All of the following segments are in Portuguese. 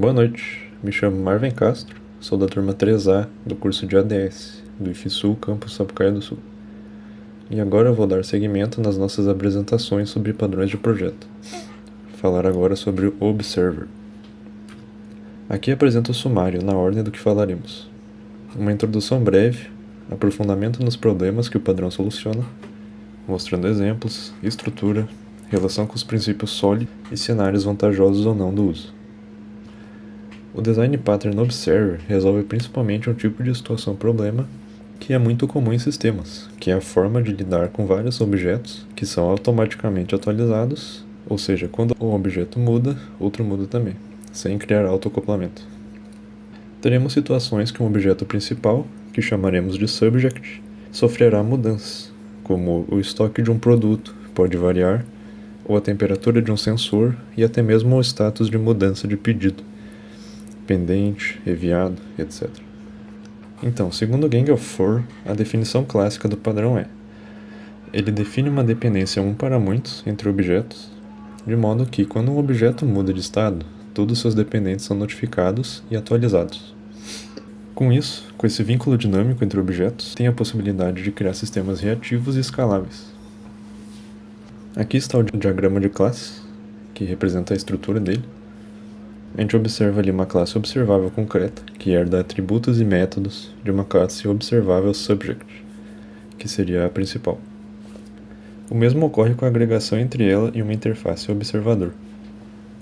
Boa noite, me chamo Marvin Castro, sou da turma 3A do curso de ADS, do IFSU Campus Sapucaia do Sul. E agora eu vou dar seguimento nas nossas apresentações sobre padrões de projeto. Falar agora sobre o Observer. Aqui apresento o sumário na ordem do que falaremos. Uma introdução breve, aprofundamento nos problemas que o padrão soluciona, mostrando exemplos, estrutura, relação com os princípios SOLID e cenários vantajosos ou não do uso. O Design Pattern Observer resolve principalmente um tipo de situação-problema que é muito comum em sistemas, que é a forma de lidar com vários objetos que são automaticamente atualizados, ou seja, quando um objeto muda, outro muda também, sem criar autoacoplamento. Teremos situações que um objeto principal, que chamaremos de subject, sofrerá mudanças, como o estoque de um produto pode variar, ou a temperatura de um sensor e até mesmo o status de mudança de pedido, pendente, enviado, etc. Então, segundo Gang of Four, a definição clássica do padrão é: ele define uma dependência um para muitos entre objetos, de modo que, quando um objeto muda de estado, todos seus dependentes são notificados e atualizados. Com isso, com esse vínculo dinâmico entre objetos, tem a possibilidade de criar sistemas reativos e escaláveis. Aqui está o diagrama de classes, que representa a estrutura dele. A gente observa ali uma classe observável concreta, que herda atributos e métodos de uma classe observável subject, que seria a principal. O mesmo ocorre com a agregação entre ela e uma interface observador,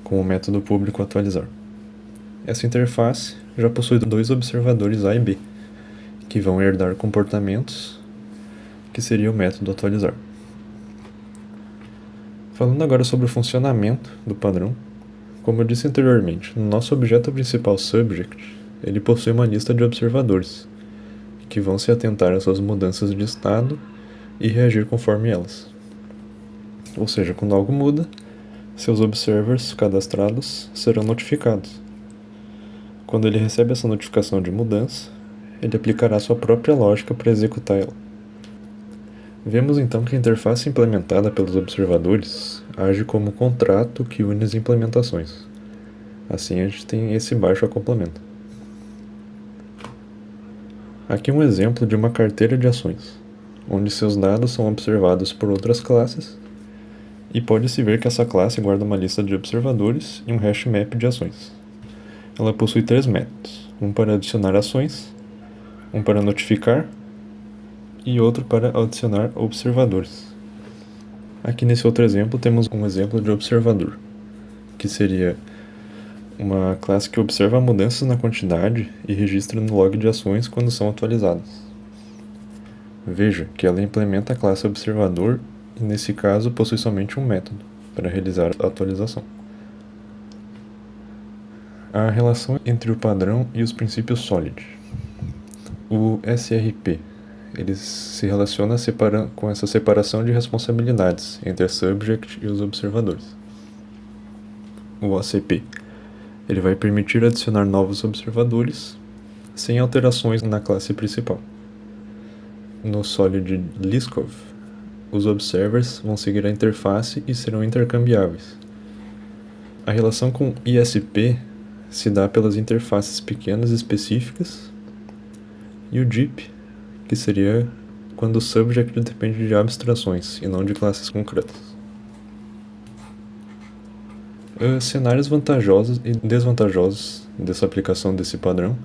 com o método público atualizar. Essa interface já possui dois observadores A e B, que vão herdar comportamentos, que seria o método atualizar. Falando agora sobre o funcionamento do padrão, como eu disse anteriormente, no nosso objeto principal subject, ele possui uma lista de observadores, que vão se atentar às suas mudanças de estado e reagir conforme elas. Ou seja, quando algo muda, seus observers cadastrados serão notificados. Quando ele recebe essa notificação de mudança, ele aplicará sua própria lógica para executar ela. Vemos então que a interface implementada pelos observadores age como um contrato que une as implementações. Assim a gente tem esse baixo acoplamento. Aqui um exemplo de uma carteira de ações, onde seus dados são observados por outras classes, e pode-se ver que essa classe guarda uma lista de observadores e um hash map de ações. Ela possui 3 métodos, um para adicionar ações, um para notificar, e outro para adicionar observadores. Aqui nesse outro exemplo temos um exemplo de observador, que seria uma classe que observa mudanças na quantidade e registra no log de ações quando são atualizadas. Veja que ela implementa a classe observador e nesse caso possui somente um método para realizar a atualização. A relação entre o padrão e os princípios SOLID. O SRP ele se relaciona com essa separação de responsabilidades entre a subject e os observadores. O OCP ele vai permitir adicionar novos observadores sem alterações na classe principal. No Solid Liskov, os observers vão seguir a interface e serão intercambiáveis. A relação com ISP se dá pelas interfaces pequenas específicas, e o DIP, que seria quando o subject depende de abstrações e não de classes concretas. Cenários vantajosos e desvantajosos dessa aplicação desse padrão.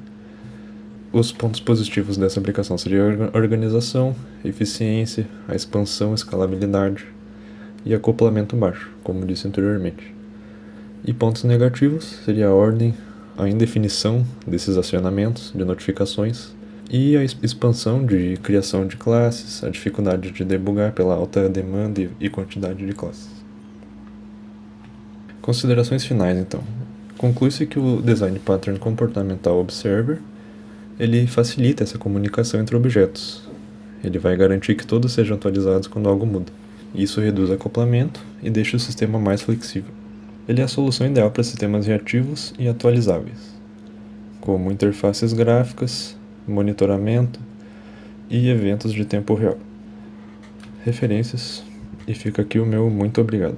Os pontos positivos dessa aplicação seriam a organização, eficiência, a expansão, escalabilidade e acoplamento baixo, como disse anteriormente. E pontos negativos seria a ordem, a indefinição desses acionamentos de notificações e a expansão de criação de classes, a dificuldade de debugar pela alta demanda e quantidade de classes. Considerações finais, então. Conclui-se que o Design Pattern Comportamental Observer ele facilita essa comunicação entre objetos. Ele vai garantir que todos sejam atualizados quando algo muda. Isso reduz acoplamento e deixa o sistema mais flexível. Ele é a solução ideal para sistemas reativos e atualizáveis, como interfaces gráficas, monitoramento e eventos de tempo real. Referências, e fica aqui o meu muito obrigado.